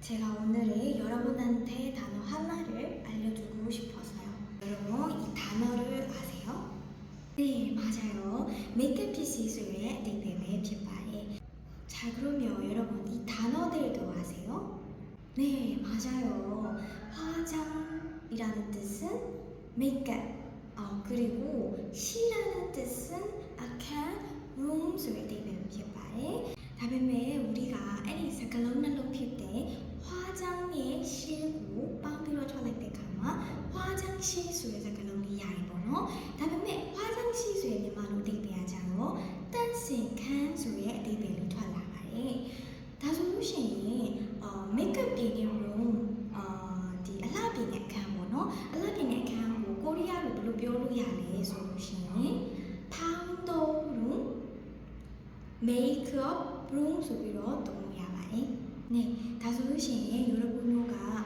제가 오늘은 여러분한테 단어 하나를 알려주고 싶어서요. 여러분 이 단어를 아세요? 네, 맞아요. 메이크업 피시술의 닉네임의 빗발이. 자, 그러면 여러분 이 단어들도 아세요? 네, 맞아요. 화장이라는 뜻은 메이크업. 그리고 시라는 뜻은 아칸 룸술 닉네임 빗발이. 다음에 우리가 이 사kalon날로 필때 화장에 실고 빵비로 쳐낼 가마 화장실 수의 사kalon이 야이보노. 다음에 화장실 수의 니마로 대비하자로 딴색한 수의 대비를 쳐나가래. 다소루시 메이크업 비디오로 디 알라비네 칸보노. 알라비네 칸고 코리아로 블루비오로 야래 소루시 파운도룸 메이크업 룸 소비로 또 야바이. 네, 다소루시 여러분과